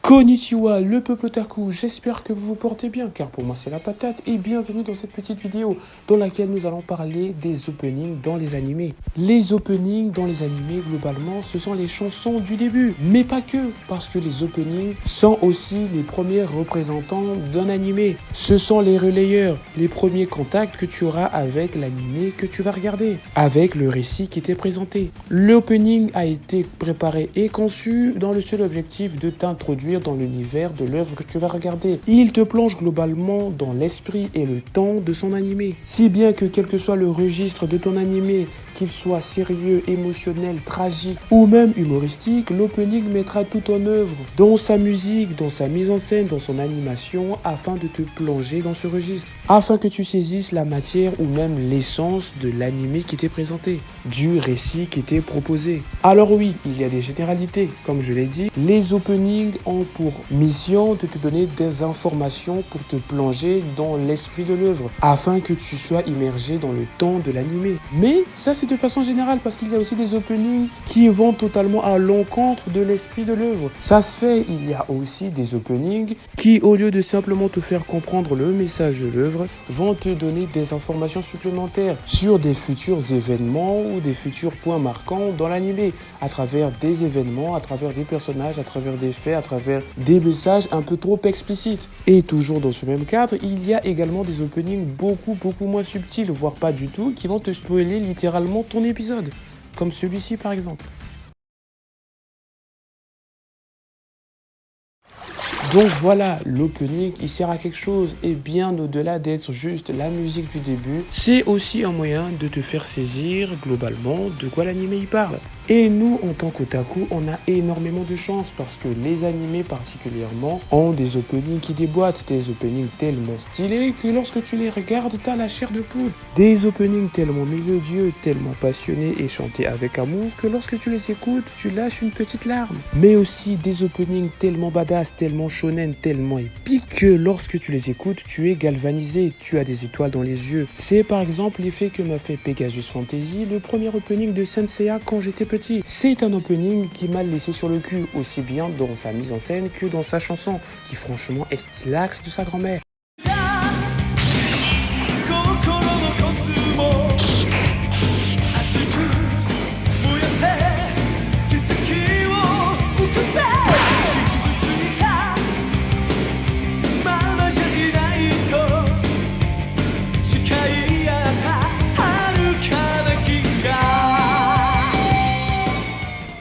Konnichiwa, le peuple otaku, j'espère que vous vous portez bien, car pour moi c'est la patate, et bienvenue dans cette petite vidéo dans laquelle nous allons parler des openings dans les animés. Les openings dans les animés, globalement, ce sont les chansons du début, mais pas que, parce que les openings sont aussi les premiers représentants d'un animé. Ce sont les relayeurs, les premiers contacts que tu auras avec l'animé que tu vas regarder, avec le récit qui t'est présenté. L'opening a été préparé et conçu dans le seul objectif de t'introduire dans l'univers de l'œuvre que tu vas regarder. Il te plonge globalement dans l'esprit et le temps de son animé. Si bien que quel que soit le registre de ton animé, qu'il soit sérieux, émotionnel, tragique ou même humoristique, l'opening mettra tout en œuvre dans sa musique, dans sa mise en scène, dans son animation afin de te plonger dans ce registre, afin que tu saisisses la matière ou même l'essence de l'animé qui t'est présenté, du récit qui t'est proposé. Alors oui, il y a des généralités, comme je l'ai dit, les openings ont pour mission de te donner des informations pour te plonger dans l'esprit de l'œuvre, afin que tu sois immergé dans le temps de l'animé. Mais ça c'est de façon générale, parce qu'il y a aussi des openings qui vont totalement à l'encontre de l'esprit de l'œuvre. Ça se fait, il y a aussi des openings qui, au lieu de simplement te faire comprendre le message de l'œuvre, vont te donner des informations supplémentaires sur des futurs événements ou des futurs points marquants dans l'animé, à travers des événements, à travers des personnages, à travers des faits, à travers des messages un peu trop explicites. Et toujours dans ce même cadre, il y a également des openings beaucoup moins subtils, voire pas du tout, qui vont te spoiler littéralement ton épisode, comme celui-ci par exemple. Donc voilà, l'opening, il sert à quelque chose, et bien au-delà d'être juste la musique du début, c'est aussi un moyen de te faire saisir globalement de quoi l'anime y parle. Et nous, en tant qu'otaku, on a énormément de chance parce que les animés particulièrement ont des openings qui déboîtent, des openings tellement stylés que lorsque tu les regardes, t'as la chair de poule. Des openings tellement mélodieux, tellement passionnés et chantés avec amour que lorsque tu les écoutes, tu lâches une petite larme. Mais aussi des openings tellement badass, tellement shonen, tellement épiques que lorsque tu les écoutes, tu es galvanisé, tu as des étoiles dans les yeux. C'est par exemple l'effet que m'a fait Pegasus Fantasy, le premier opening de Senseiya quand j'étais petit. C'est un opening qui m'a laissé sur le cul, aussi bien dans sa mise en scène que dans sa chanson, qui franchement est stylax de sa grand-mère.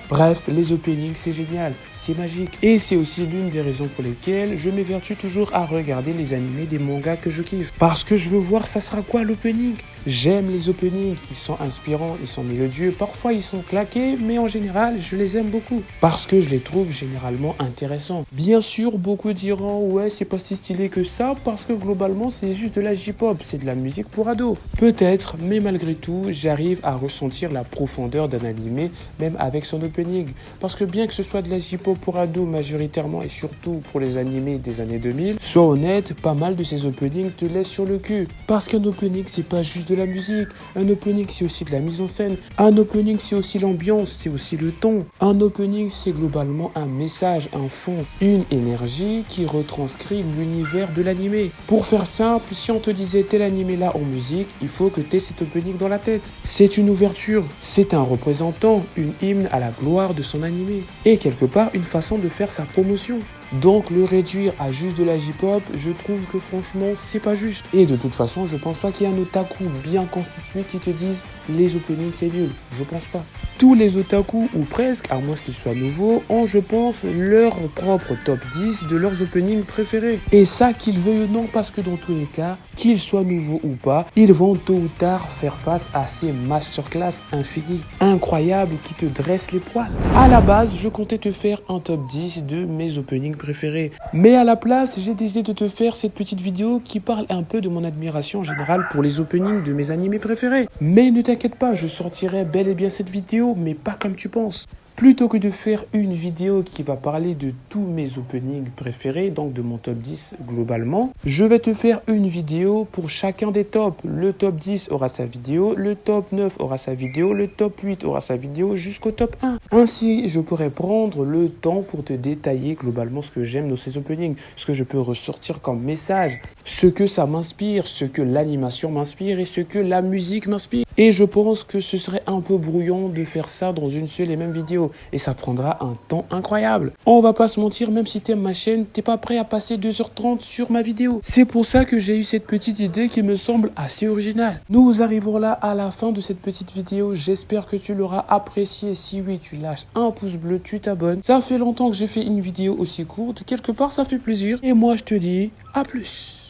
Bref, les openings, c'est génial, c'est magique. Et c'est aussi l'une des raisons pour lesquelles je m'évertue toujours à regarder les animés des mangas que je kiffe. Parce que je veux voir ça sera quoi l'opening. J'aime les openings, ils sont inspirants, ils sont mélodieux, parfois ils sont claqués, mais en général, je les aime beaucoup. Parce que je les trouve généralement intéressants. Bien sûr, beaucoup diront, ouais, c'est pas si stylé que ça, parce que globalement, c'est juste de la J-pop, c'est de la musique pour ados. Peut-être, mais malgré tout, j'arrive à ressentir la profondeur d'un animé, même avec son opening. Parce que bien que ce soit de la J-pop pour ados majoritairement, et surtout pour les animés des années 2000, sois honnête, pas mal de ces openings te laissent sur le cul. Parce qu'un opening, c'est pas juste de la musique, un opening c'est aussi de la mise en scène, un opening c'est aussi l'ambiance, c'est aussi le ton, un opening c'est globalement un message, un fond, une énergie qui retranscrit l'univers de l'animé. Pour faire simple, si on te disait tel animé là en musique, il faut que tu aies cet opening dans la tête. C'est une ouverture, c'est un représentant, une hymne à la gloire de son animé, et quelque part une façon de faire sa promotion. Donc le réduire à juste de la J-pop, je trouve que franchement c'est pas juste. Et de toute façon, je pense pas qu'il y ait un otaku bien constitué qui te dise les openings c'est nul. Je pense pas. Tous les otaku, ou presque, à moins qu'ils soient nouveaux, ont je pense leur propre top 10 de leurs openings préférés. Et ça qu'ils veuillent ou non, parce que dans tous les cas, qu'ils soient nouveaux ou pas, ils vont tôt ou tard faire face à ces masterclass infinis, incroyables qui te dressent les poils. À la base, je comptais te faire un top 10 de mes openings préférés. Mais à la place, j'ai décidé de te faire cette petite vidéo qui parle un peu de mon admiration générale pour les openings de mes animés préférés. Mais ne t'inquiète pas, je sortirai bel et bien cette vidéo, mais pas comme tu penses. Plutôt que de faire une vidéo qui va parler de tous mes openings préférés, donc de mon top 10 globalement, je vais te faire une vidéo pour chacun des tops. Le top 10 aura sa vidéo, le top 9 aura sa vidéo, le top 8 aura sa vidéo jusqu'au top 1. Ainsi, je pourrais prendre le temps pour te détailler globalement ce que j'aime dans ces openings, ce que je peux ressortir comme message, ce que ça m'inspire, ce que l'animation m'inspire et ce que la musique m'inspire. Et je pense que ce serait un peu brouillon de faire ça dans une seule et même vidéo. Et ça prendra un temps incroyable. On va pas se mentir, même si t'aimes ma chaîne, t'es pas prêt à passer 2h30 sur ma vidéo. C'est pour ça que j'ai eu cette petite idée qui me semble assez originale. Nous arrivons là à la fin de cette petite vidéo. J'espère que tu l'auras appréciée. Si oui, tu lâches un pouce bleu, tu t'abonnes. Ça fait longtemps que j'ai fait une vidéo aussi courte. Quelque part, ça fait plaisir. Et moi, je te dis à plus.